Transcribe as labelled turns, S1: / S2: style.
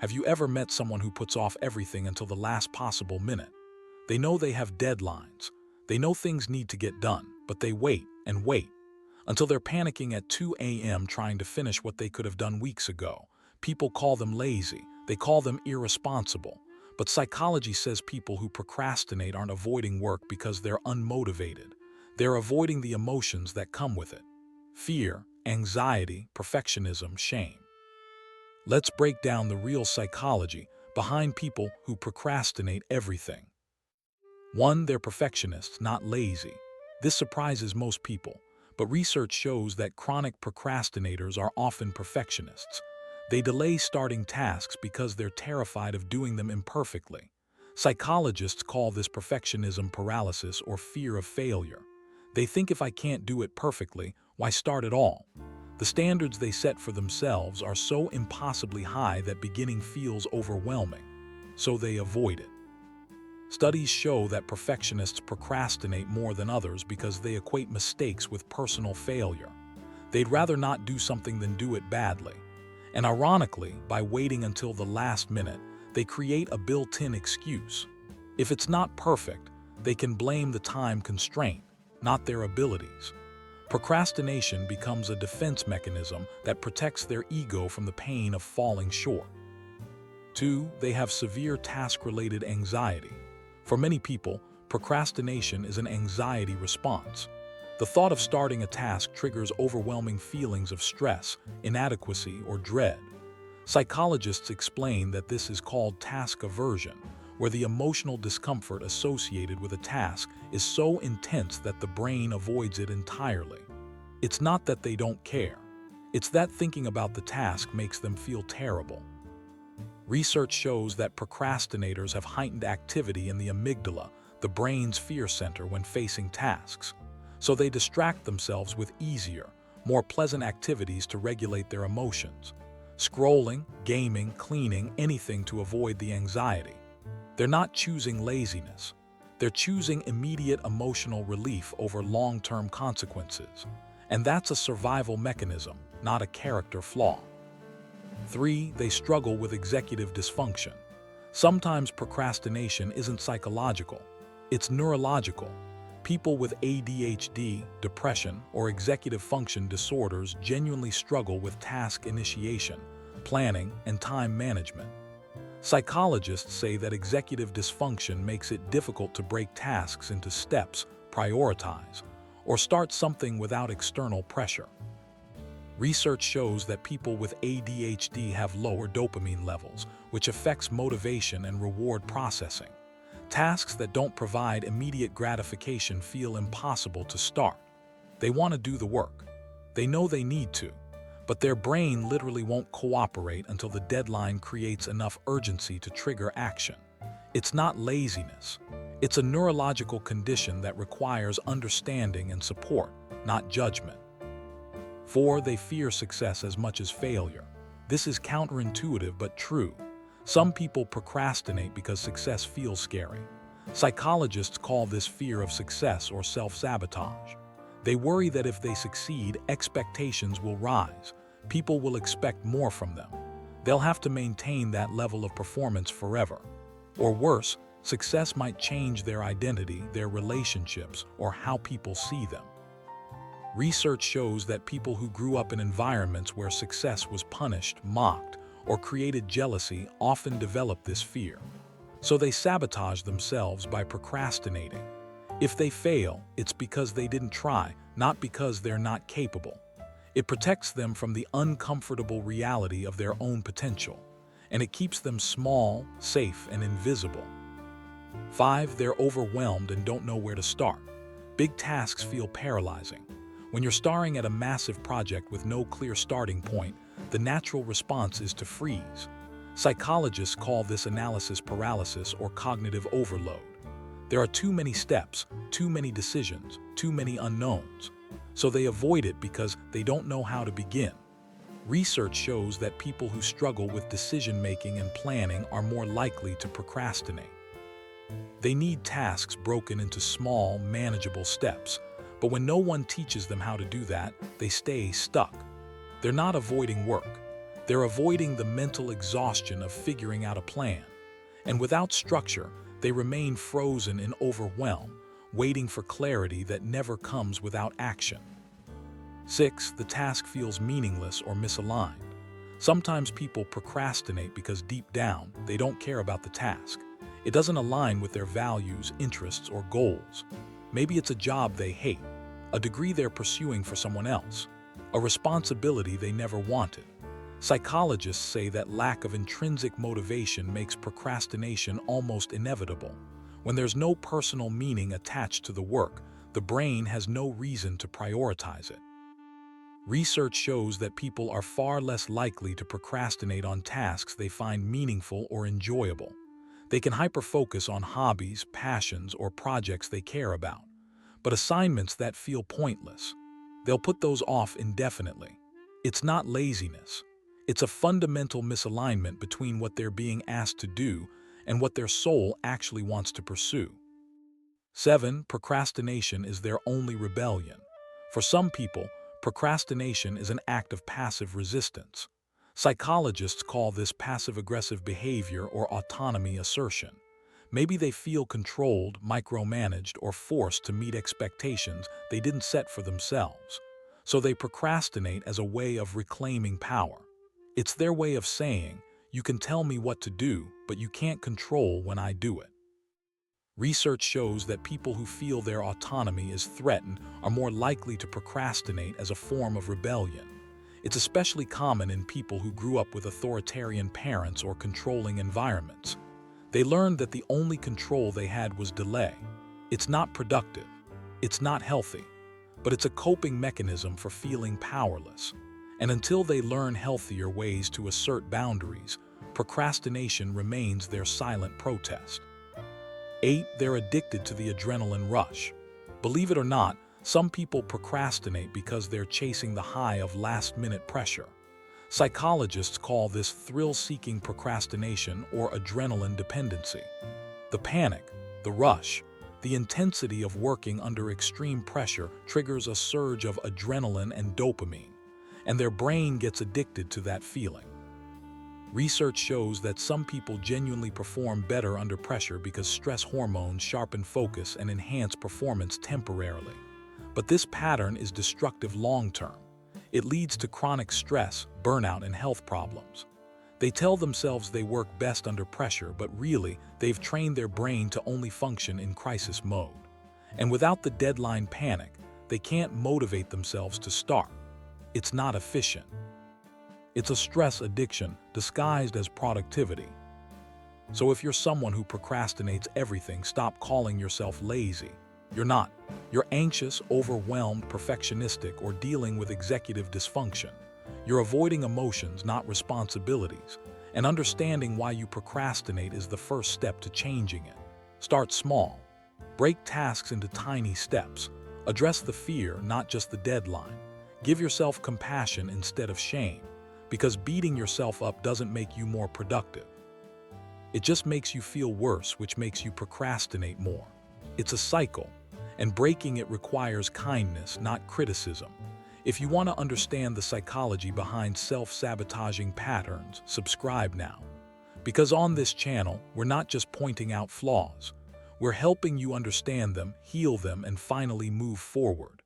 S1: Have you ever met someone who puts off everything until the last possible minute? They know they have deadlines. They know things need to get done, but they wait and wait until they're panicking at 2 a.m. trying to finish what they could have done weeks ago. People call them lazy. They call them irresponsible. But psychology says people who procrastinate aren't avoiding work because they're unmotivated. They're avoiding the emotions that come with it: fear, anxiety, perfectionism, shame. Let's break down the real psychology behind people who procrastinate everything. 1. They're perfectionists, not lazy. This surprises most people, but research shows that chronic procrastinators are often perfectionists. They delay starting tasks because they're terrified of doing them imperfectly. Psychologists call this perfectionism paralysis or fear of failure. They think, if I can't do it perfectly, why start at all? The standards they set for themselves are so impossibly high that beginning feels overwhelming, so they avoid it. Studies show that perfectionists procrastinate more than others because they equate mistakes with personal failure. They'd rather not do something than do it badly. And ironically, by waiting until the last minute, they create a built-in excuse. If it's not perfect, they can blame the time constraint, not their abilities. Procrastination becomes a defense mechanism that protects their ego from the pain of falling short. 2. They have severe task-related anxiety. For many people, procrastination is an anxiety response. The thought of starting a task triggers overwhelming feelings of stress, inadequacy, or dread. Psychologists explain that this is called task aversion, where the emotional discomfort associated with a task is so intense that the brain avoids it entirely. It's not that they don't care. It's that thinking about the task makes them feel terrible. Research shows that procrastinators have heightened activity in the amygdala, the brain's fear center, when facing tasks. So they distract themselves with easier, more pleasant activities to regulate their emotions. Scrolling, gaming, cleaning, anything to avoid the anxiety. They're not choosing laziness. They're choosing immediate emotional relief over long-term consequences. And that's a survival mechanism, not a character flaw. 3. They struggle with executive dysfunction. Sometimes procrastination isn't psychological, it's neurological. People with ADHD, depression, or executive function disorders genuinely struggle with task initiation, planning, and time management. Psychologists say that executive dysfunction makes it difficult to break tasks into steps, prioritize, or start something without external pressure. Research shows that people with ADHD have lower dopamine levels, which affects motivation and reward processing. Tasks that don't provide immediate gratification feel impossible to start. They want to do the work. They know they need to, but their brain literally won't cooperate until the deadline creates enough urgency to trigger action. It's not laziness. It's a neurological condition that requires understanding and support, not judgment. 4. They fear success as much as failure. This is counterintuitive but true. Some people procrastinate because success feels scary. Psychologists call this fear of success or self-sabotage. They worry that if they succeed, expectations will rise. People will expect more from them. They'll have to maintain that level of performance forever. Or worse, success might change their identity, their relationships, or how people see them. Research shows that people who grew up in environments where success was punished, mocked, or created jealousy often develop this fear. So they sabotage themselves by procrastinating. If they fail, it's because they didn't try, not because they're not capable. It protects them from the uncomfortable reality of their own potential, and it keeps them small, safe, and invisible. 5. They're overwhelmed and don't know where to start. Big tasks feel paralyzing. When you're staring at a massive project with no clear starting point, the natural response is to freeze. Psychologists call this analysis paralysis or cognitive overload. There are too many steps, too many decisions, too many unknowns. So they avoid it because they don't know how to begin. Research shows that people who struggle with decision-making and planning are more likely to procrastinate. They need tasks broken into small, manageable steps. But when no one teaches them how to do that, they stay stuck. They're not avoiding work. They're avoiding the mental exhaustion of figuring out a plan. And without structure, they remain frozen in overwhelm, waiting for clarity that never comes without action. 6. The task feels meaningless or misaligned. Sometimes people procrastinate because deep down, they don't care about the task. It doesn't align with their values, interests, or goals. Maybe it's a job they hate, a degree they're pursuing for someone else, a responsibility they never wanted. Psychologists say that lack of intrinsic motivation makes procrastination almost inevitable. When there's no personal meaning attached to the work, the brain has no reason to prioritize it. Research shows that people are far less likely to procrastinate on tasks they find meaningful or enjoyable. They can hyper-focus on hobbies, passions, or projects they care about. But assignments that feel pointless, they'll put those off indefinitely. It's not laziness. It's a fundamental misalignment between what they're being asked to do and what their soul actually wants to pursue. 7. Procrastination is their only rebellion. For some people, procrastination is an act of passive resistance. Psychologists call this passive-aggressive behavior or autonomy assertion. Maybe they feel controlled, micromanaged, or forced to meet expectations they didn't set for themselves. So they procrastinate as a way of reclaiming power. It's their way of saying, "You can tell me what to do, but you can't control when I do it." Research shows that people who feel their autonomy is threatened are more likely to procrastinate as a form of rebellion. It's especially common in people who grew up with authoritarian parents or controlling environments. They learned that the only control they had was delay. It's not productive. It's not healthy. But it's a coping mechanism for feeling powerless. And until they learn healthier ways to assert boundaries, procrastination remains their silent protest. 8. They're addicted to the adrenaline rush. Believe it or not, some people procrastinate because they're chasing the high of last-minute pressure. Psychologists call this thrill-seeking procrastination or adrenaline dependency. The panic, the rush, the intensity of working under extreme pressure triggers a surge of adrenaline and dopamine, and their brain gets addicted to that feeling. Research shows that some people genuinely perform better under pressure because stress hormones sharpen focus and enhance performance temporarily. But this pattern is destructive long-term. It leads to chronic stress, burnout, and health problems. They tell themselves they work best under pressure, but really, they've trained their brain to only function in crisis mode. And without the deadline panic, they can't motivate themselves to start. It's not efficient. It's a stress addiction disguised as productivity. So if you're someone who procrastinates everything, stop calling yourself lazy. You're not. You're anxious, overwhelmed, perfectionistic, or dealing with executive dysfunction. You're avoiding emotions, not responsibilities. And understanding why you procrastinate is the first step to changing it. Start small. Break tasks into tiny steps. Address the fear, not just the deadline. Give yourself compassion instead of shame. Because beating yourself up doesn't make you more productive. It just makes you feel worse, which makes you procrastinate more. It's a cycle, and breaking it requires kindness, not criticism. If you want to understand the psychology behind self-sabotaging patterns, subscribe now. Because on this channel, we're not just pointing out flaws. We're helping you understand them, heal them, and finally move forward.